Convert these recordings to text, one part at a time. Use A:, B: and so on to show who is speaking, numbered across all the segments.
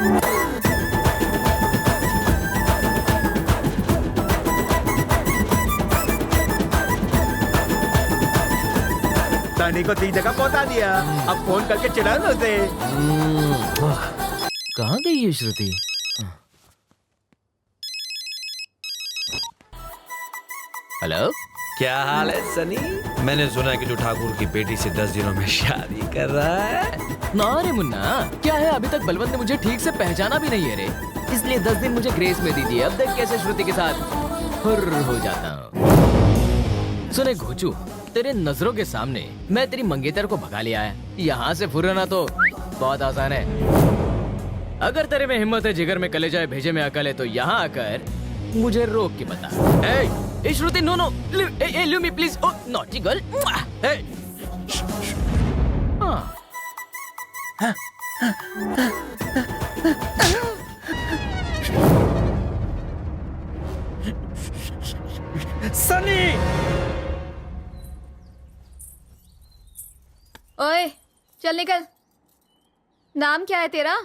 A: सनी को 3 जगह पहुंचा दिया। अब फोन करके चिढ़ा लो उसे।
B: कहाँ गई ये श्रुति? हेलो,
C: क्या हाल है सनी? मैंने सुना कि जो ठाकुर की बेटी से 10 दिनों में शादी कर रहा है।
B: ना रे मुन्ना, क्या है अभी तक बलवंत ने मुझे ठीक से पहचाना भी नहीं है रे, इसलिए 10 दिन मुझे ग्रेस में दीजिए। अब देख कैसे श्रुति के साथ हुर्र हो जाता हूँ। सुने घोचू, तेरे नजरों के सामने मैं तेरी मंगेतर को भगा लिया है। यहाँ से फुर्रना तो बहुत आसान है। अगर तेरे में हिम्मत है जिगर में कलेजा भेजे में अकल है तो यहाँ आकर मुझे रोक के बता। ए Shruti, no no, leave me please. Oh naughty girl.
C: Sunny!
D: ओए, चल निकल। नाम क्या है तेरा?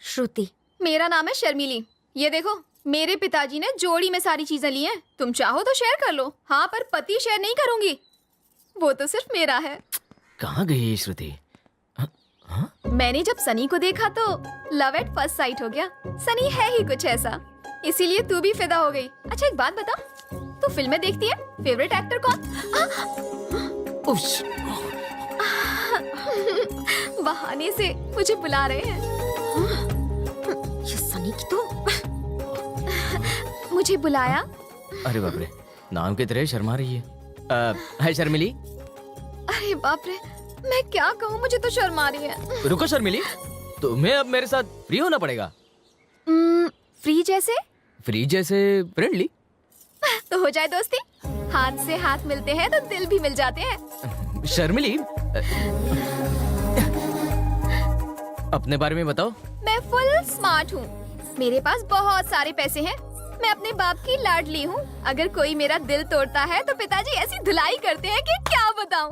E: श्रुति।
D: मेरा नाम है शर्मिली। ये देखो, मेरे पिताजी ने जोड़ी में सारी चीजें ली हैं। तुम चाहो तो शेयर कर लो। हाँ, पर पति शेयर नहीं करूंगी, वो तो सिर्फ मेरा है।
B: कहाँ गई ये श्रुति?
D: मैंने जब सनी को देखा तो लव एट फर्स्ट साइट हो गया। सनी है ही कुछ ऐसा, इसीलिए तू भी फिदा हो गई। अच्छा एक बात बता, तू फिल्में देखती है? फेवरेट एक्टर कौन? बहाने से मुझे बुला रहे हैं।
E: ये सनी की तो
D: मुझे बुलाया।
B: अरे बाप रे, नाम की तरह शर्मा रही है। हाय शर्मिली।
D: अरे बाप रे, मैं क्या कहूँ, मुझे तो शर्म आ रही है।
B: रुको शर्मिली, तुम्हें अब मेरे साथ फ्री होना पड़ेगा।
D: फ्री जैसे?
B: फ्री जैसे फ्रेंडली।
D: तो हो जाए दोस्ती। हाथ से हाथ मिलते हैं तो दिल भी मिल जाते हैं।
B: शर्मिली, अपने बारे में बताओ।
D: मैं फुल स्मार्ट हूँ, मेरे पास बहुत सारे पैसे हैं, मैं अपने बाप की लाडली हूँ। अगर कोई मेरा दिल तोड़ता है तो पिताजी ऐसी धुलाई करते हैं कि क्या बताऊँ।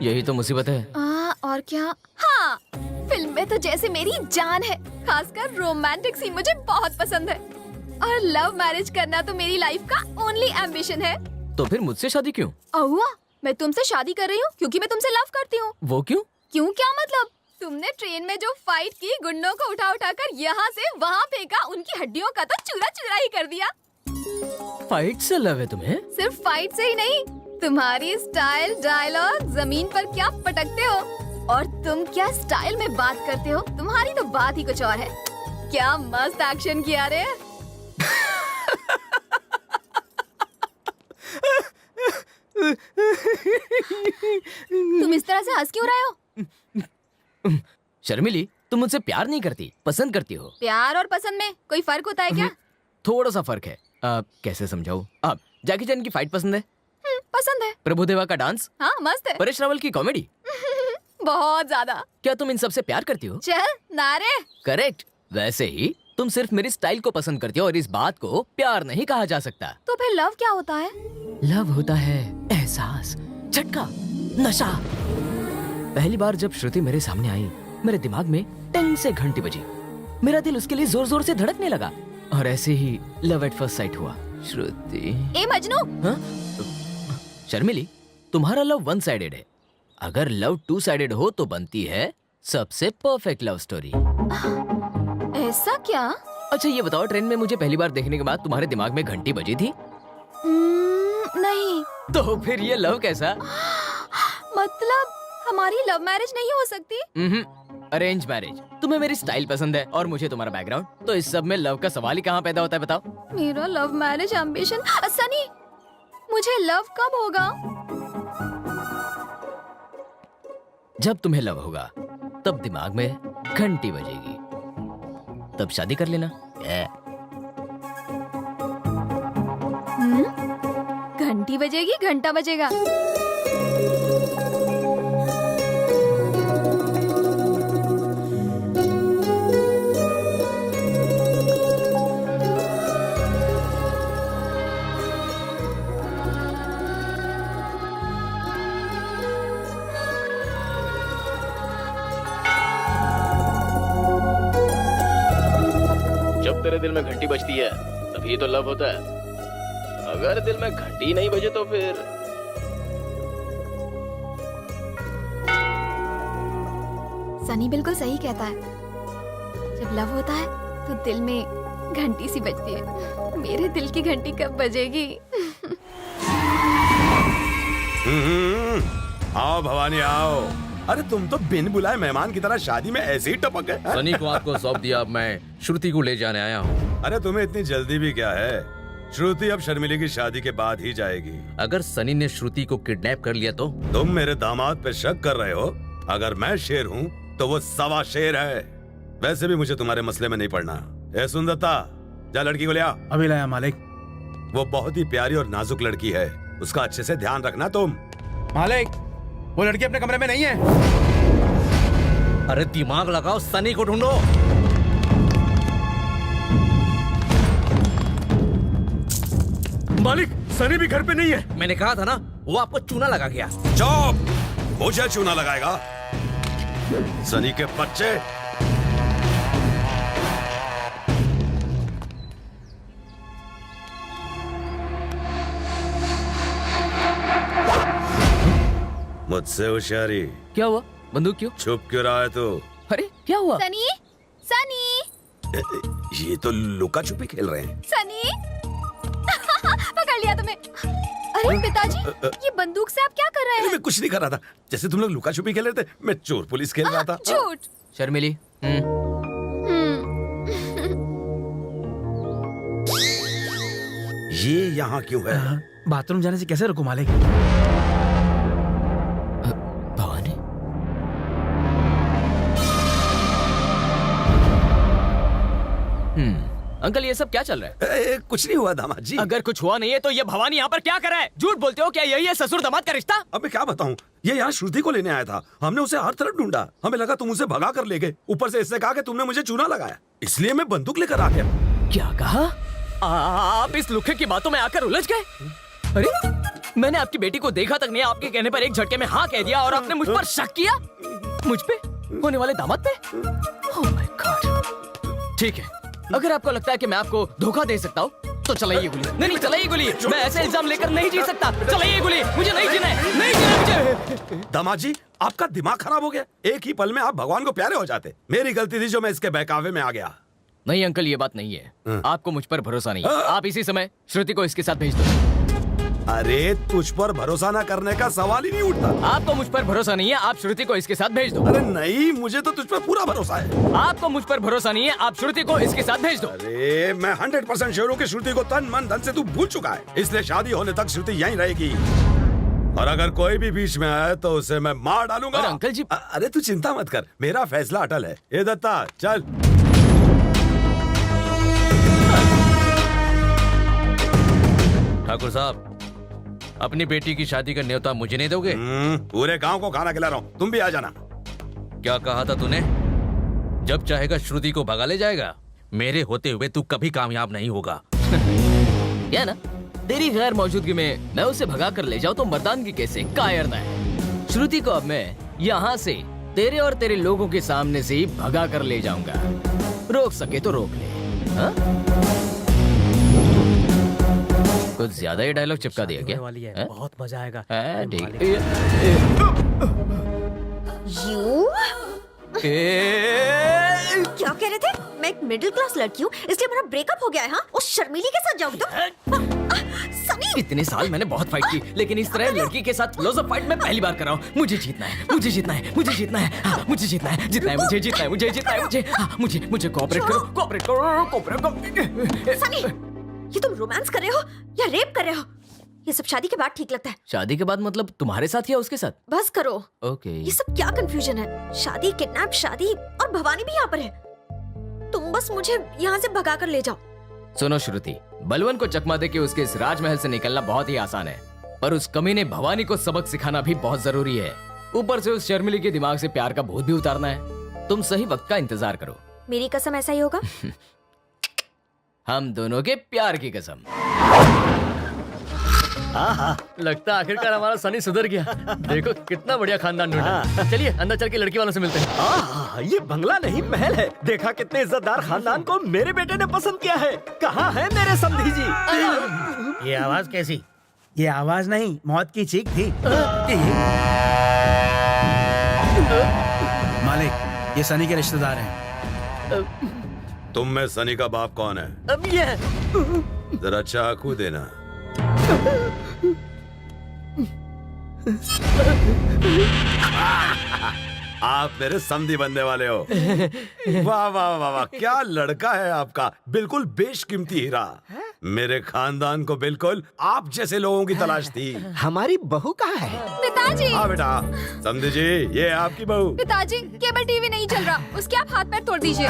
B: यही तो मुसीबत है।
D: और क्या? हाँ, फिल्म में तो जैसे मेरी जान है, खासकर रोमांटिक सीन मुझे बहुत पसंद है। और लव मैरिज करना तो मेरी लाइफ का ओनली एम्बिशन है।
B: तो फिर मुझसे शादी क्यों?
D: अहुआ, मैं तुमसे शादी कर रही हूँ क्योंकि मैं तुमसे लव करती हूँ।
B: वो क्यों?
D: क्यों क्या मतलब? तुमने ट्रेन में जो फाइट की, गुंडों को उठा उठा कर यहाँ से वहाँ फेंका, उनकी हड्डियों का तो चूरा चूरा ही कर दिया।
B: फाइट से लव है तुम्हें?
D: सिर्फ फाइट से ही नहीं, तुम्हारी स्टाइल, डायलॉग, जमीन पर क्या पटकते हो और तुम क्या स्टाइल में बात करते हो, तुम्हारी तो बात ही कुछ और है। क्या मस्त एक्शन किया रे। तुम इस तरह से हंस क्यों रहे हो?
B: शर्मिली, तुम मुझसे प्यार नहीं करती, पसंद करती हो।
D: प्यार और पसंद में कोई फर्क होता है क्या?
B: थोड़ा सा फर्क है। कैसे समझाऊं? अब जैकी चैन की फाइट पसंद है?
D: पसंद है।
B: प्रभुदेवा का डांस?
D: हाँ, मस्त है।
B: परेश रावल की कॉमेडी?
D: बहुत ज्यादा।
B: क्या तुम इन सब से प्यार करती हो?
D: चल नारे।
B: करेक्ट। वैसे ही तुम सिर्फ मेरी स्टाइल को पसंद करती हो और इस बात को प्यार नहीं कहा जा सकता।
D: तो फिर लव क्या होता है?
B: लव होता है एहसास, झटका, नशा। पहली बार जब श्रुति मेरे सामने आई, मेरे दिमाग में टिंग से घंटी बजी। मेरा दिल उसके लिए जोर जोर से धड़कने लगा और ऐसे ही लव एट फर्स्ट साइट हुआ। श्रुति।
D: ए मजनू।
B: हाँ? शर्मिली, तुम्हारा लव वन साइडेड है। अगर लव टू साइडेड हो तो बनती है सबसे परफेक्ट लव स्टोरी।
D: ऐसा क्या?
B: अच्छा ये बताओ, ट्रेन में मुझे पहली बार देखने के बाद तुम्हारे दिमाग में घंटी बजी थी?
D: नहीं।
B: तो फिर ये लव कैसा?
D: मतलब हमारी लव मैरिज नहीं हो सकती?
B: Arrange marriage. तुम्हें मेरी स्टाइल पसंद है और मुझे तुम्हारा बैकग्राउंड, तो इस सब में लव का सवाल ही कहाँ पैदा होता है बताओ?
D: मेरा लव मैरिज एम्बिशन। सनी, मुझे लव कब होगा?
B: जब तुम्हें लव होगा तब दिमाग में घंटी बजेगी, तब शादी कर लेना।
D: घंटी बजेगी, घंटा बजेगा।
B: जब तेरे दिल में घंटी बजती है तभी तो लव होता है। अगर दिल में घंटी नहीं बजे तो फिर
D: सनी बिल्कुल सही कहता है। जब लव होता है तो दिल में घंटी सी बजती है। मेरे दिल की घंटी कब बजेगी?
A: आओ भवानी आओ। अरे तुम तो बिन बुलाए मेहमान की तरह शादी में ऐसे ही टपक गए।
C: सनी को आपको सौंप दिया, अब मैं श्रुति को ले जाने आया हूँ।
A: अरे तुम्हें इतनी जल्दी भी क्या है? श्रुति अब शर्मिली की शादी के बाद ही जाएगी।
C: अगर सनी ने श्रुति को किडनैप कर लिया तो?
A: तुम मेरे दामाद पे शक कर रहे हो? अगर मैं शेर हूँ तो वो सवा शेर है। वैसे भी मुझे तुम्हारे मसले में नहीं पड़ना। ए सुंदरता, जा लड़की को ले आ।
F: अभी लाया मालिक।
A: वो बहुत ही प्यारी और नाजुक लड़की है, उसका अच्छे से ध्यान रखना तुम।
F: मालिक, वो लड़की अपने कमरे में नहीं है।
C: अरे दिमाग लगाओ, सनी को ढूंढो।
A: मालिक, सनी भी घर पे नहीं है।
C: मैंने कहा था ना, वो आपको चूना लगा गया।
A: चुप! मुझे चूना लगाएगा? सनी के बच्चे। मुझसे होशियारी।
B: क्या हुआ? बंदूक क्यों?
A: छुप क्यों रहा है तू?
B: अरे क्या हुआ?
D: सनी, सनी,
A: ये तो लुका छुपी खेल रहे हैं।
D: सनी, पकड़ लिया तुम्हें। अरे पिताजी, ये बंदूक से आप क्या कर रहे
A: अरे
D: हैं?
A: मैं कुछ नहीं कर रहा था। जैसे तुम लोग लुका छुपी खेल रहे थे, मैं चोर पुलिस खेल रहा था।
D: झूठ।
B: शर्मिली,
A: ये यहाँ क्यों है?
F: बाथरूम जाने से कैसे रुकूं मालिक?
B: भवानी, अंकल ये सब क्या चल रहा है?
A: कुछ नहीं हुआ दामाद जी।
B: अगर कुछ हुआ नहीं है तो ये भवानी यहाँ पर क्या कर रहा है? झूठ बोलते हो क्या? यही है ससुर दामाद का रिश्ता?
A: अब मैं क्या बताऊं, ये यहाँ श्रुति को लेने आया था। हमने उसे हर तरफ ढूंढा, हमें लगा तुम उसे भगा कर ले गए। ऊपर से इससे कहा कि तुमने मुझे चूना लगाया, इसलिए मैं बंदूक लेकर आ गया।
B: क्या कहा? आप इस लुखे की बातों में आकर उलझ गए? अरे मैंने आपकी बेटी को देखा तक नहीं, आपके कहने पर एक झटके में हाँ कह दिया और आपने मुझ पर शक किया। मुझ पे? होने वाले दामाद पे? Oh my God. ठीक है, अगर आपको लगता है कि मैं आपको धोखा दे सकता हूँ तो चलाइए गोली। नहीं, चलाइए गोली। मैं ऐसे इल्जाम लेकर नहीं जी सकता। चलाइए गोली, मुझे नहीं जीना है, नहीं जीना मुझे।
A: दामाद जी, आपका दिमाग खराब हो गया। एक ही पल में आप भगवान को प्यारे हो जाते। मेरी गलती थी जो मैं इसके बहकावे में आ गया।
B: नहीं अंकल, ये बात नहीं है। आपको मुझ पर भरोसा नहीं है। आप इसी समय श्रुति को इसके साथ भेज दो।
A: अरे तुझ पर भरोसा न करने का सवाल ही नहीं उठता।
B: आपको मुझ पर भरोसा नहीं है, आप श्रुति को इसके साथ भेज दो।
A: अरे नहीं, मुझे तो तुझ पर पूरा भरोसा है।
B: आपको मुझ पर भरोसा नहीं है, आप श्रुति को इसके साथ भेज दो।
A: अरे मैं 100% श्योर हूँ कि श्रुति को तन मन धन से तू भूल चुका है, इसलिए शादी होने तक श्रुति यहीं रहेगी। और अगर कोई भी बीच में आए तो उसे मैं मार डालूंगा।
B: अरे अंकल जी,
A: अरे तू चिंता मत कर, मेरा फैसला अटल है। ए दत्ता, चल।
C: ठाकुर साहब, अपनी बेटी की शादी का न्योता मुझे नहीं दोगे?
A: पूरे गांव को खाना खिला रहा हूँ, तुम भी आ जाना।
C: क्या कहा था तूने? जब चाहेगा श्रुति को भगा ले जाएगा। मेरे होते हुए तू कभी कामयाब नहीं होगा।
B: क्या ना, तेरी गैर मौजूदगी में मैं उसे भगा कर ले जाऊं तो मर्दानगी कैसे? कायरता है। श्रुति को अब मैं यहाँ से तेरे और तेरे लोगों के सामने से ही भगा कर ले जाऊंगा। रोक सके तो रोक ले। हाँ? कुछ ज्यादा ही डायलॉग चिपका दिया क्या?
F: वाली है,
B: हैं?
F: बहुत मजा आएगा।
B: ठीक।
E: यू क्या कह रहे थे? मैं एक मिडिल क्लास लड़की हूँ, इसलिए मेरा ब्रेकअप हो गया है। हाँ, उस शर्मीली के साथ जाओगे तो? सनी,
B: इतने साल मैंने बहुत फाइट की, लेकिन इस तरह लड़की के साथ क्लोज अप फाइट मैं पहली बार कर रहा हूँ। मुझे जीतना है, मुझे जीतना है, मुझे जीतना है, हाँ, मुझे जीतना है, जीतना है, मुझे जीतना है, मुझे जीतना है, मुझे, हाँ, मुझे कोऑपरेट करो, कोऑपरेट करो, कोऑपरेट करो।
E: सनी, ये तुम रोमांस कर रहे हो या रेप कर रहे हो? ये सब शादी के बाद ठीक लगता है।
B: शादी के बाद मतलब तुम्हारे साथ या उसके साथ?
E: बस करो।
B: ओके।
E: ये सब क्या कंफ्यूजन है? शादी, किडनैप, शादी और भवानी भी यहाँ पर है। तुम बस मुझे यहाँ से भगा कर ले जाओ।
B: सुनो श्रुति, बलवन को चकमा दे के उसके इस राजमहल से निकलना बहुत ही आसान है, पर उस कमीने भवानी को सबक सिखाना भी बहुत जरूरी है। ऊपर से उस शर्मिली के दिमाग से प्यार का भूत भी उतारना है। तुम सही वक्त का इंतजार करो।
E: मेरी कसम ऐसा ही होगा।
B: हम दोनों के प्यार की कसम। लगता है आखिरकार हमारा सनी सुधर गया। देखो कितना बढ़िया खानदान ढूंढा। चलिए अंदर चल के लड़की वालों से मिलते हैं।
G: ये बंगला नहीं महल है। देखा कितने इज्जतदार खानदान को मेरे बेटे ने पसंद किया है। कहाँ है मेरे समधी जी?
H: ये आवाज कैसी?
F: ये आवाज नहीं, मौत की चीख थी। मालिक, ये सनी के रिश्तेदार हैं।
A: तुम में सनी का बाप कौन है?
B: अब ये है।
A: जरा चाकू देना। आप मेरे समधी बनने वाले हो। वाह वाह वाह वाह, क्या लड़का है आपका, बिल्कुल बेशकीमती हीरा। मेरे खानदान को बिल्कुल आप जैसे लोगों की तलाश थी।
G: हमारी बहू कहाँ है?
D: पिताजी,
A: हाँ बेटा, समधी जी ये आपकी बहू।
D: पिताजी केबल टीवी नहीं चल रहा, उसके आप हाथ पैर तोड़ दीजिए।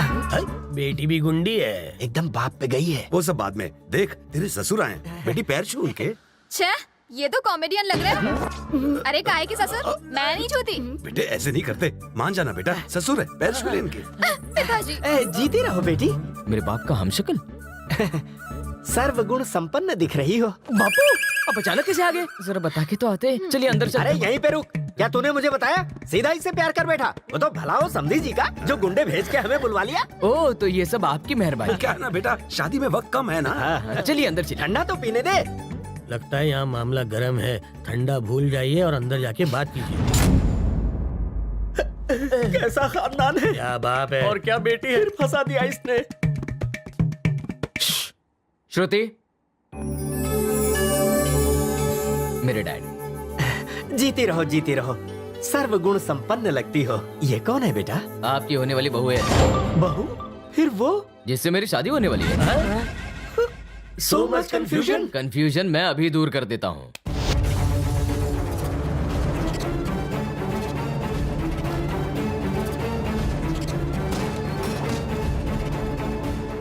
H: बेटी भी गुंडी है।
G: एकदम बाप पे गई है।
A: वो सब बाद में। देख तेरे ससुर आए, बेटी पैर छू उनके।
D: छे, ये तो कॉमेडियन लग रहे हो। अरे काहे की ससुर, मैं नहीं छूती।
A: बेटे ऐसे नहीं करते, मान जाना बेटा, ससुर है, पैर छू ले इनके।
D: पिताजी,
G: जीती रहो बेटी।
B: मेरे बाप का हमशक्ल।
G: सर्वगुण संपन्न दिख रही हो।
B: बापू, अब अचानक कैसे आ गए? जरा बता के तो आते। चलिए अंदर चलते
G: अरे
B: हैं।
G: यहीं पे रुक। क्या तूने मुझे बताया? सीधा ही से प्यार कर बैठा। वो तो भला हो समधी जी का, जो गुंडे भेज के हमें बुलवा लिया।
B: ओह, तो ये सब आपकी मेहरबानी।
A: क्या है ना बेटा, शादी में वक्त कम है ना।
B: चलिए अंदर चलिए।
G: ठंडा तो पीने दे।
H: लगता है यहाँ मामला गर्म है। ठंडा भूल जाइए और अंदर जाके बात कीजिए।
G: कैसा खानदान है,
H: क्या बाप है।
G: और क्या बेटी है। फंसा दिया इसने।
B: श्रुति, मेरे डैड।
G: जीती रहो जीती रहो, सर्वगुण संपन्न लगती हो। ये कौन है बेटा?
B: आपकी होने वाली बहू है,
G: बहू? फिर वो?
B: जिससे मेरी शादी होने वाली है।
G: So much confusion.
B: कंफ्यूजन मैं अभी दूर कर देता हूँ।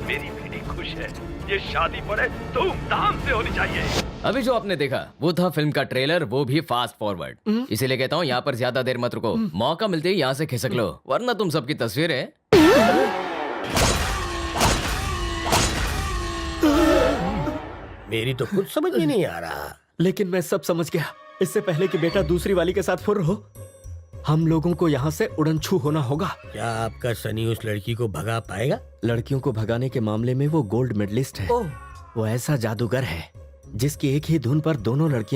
A: मेरी बेटी खुश है, ये शादी बड़े धूमधाम से होनी चाहिए।
B: अभी जो आपने देखा वो था फिल्म का ट्रेलर, वो भी फास्ट फॉरवर्ड। इसीलिए कहता हूँ यहाँ पर ज्यादा देर मत रुको। मौका मिलते ही यहाँ से खिसक लो, वरना तुम सबकी तस्वीरें।
H: मेरी तो कुछ समझ में नहीं आ रहा।
G: लेकिन मैं सब समझ गया। इससे पहले कि बेटा दूसरी वाली के साथ फुर्र हो, हम लोगों को यहाँ से उड़नछू होना होगा।
H: क्या आपका सनी उस लड़की को भगा पाएगा?
G: लड़कियों को भगाने के मामले में वो गोल्ड मेडलिस्ट है। वो ऐसा जादूगर है जिसकी एक ही धुन पर दोनों लड़कियां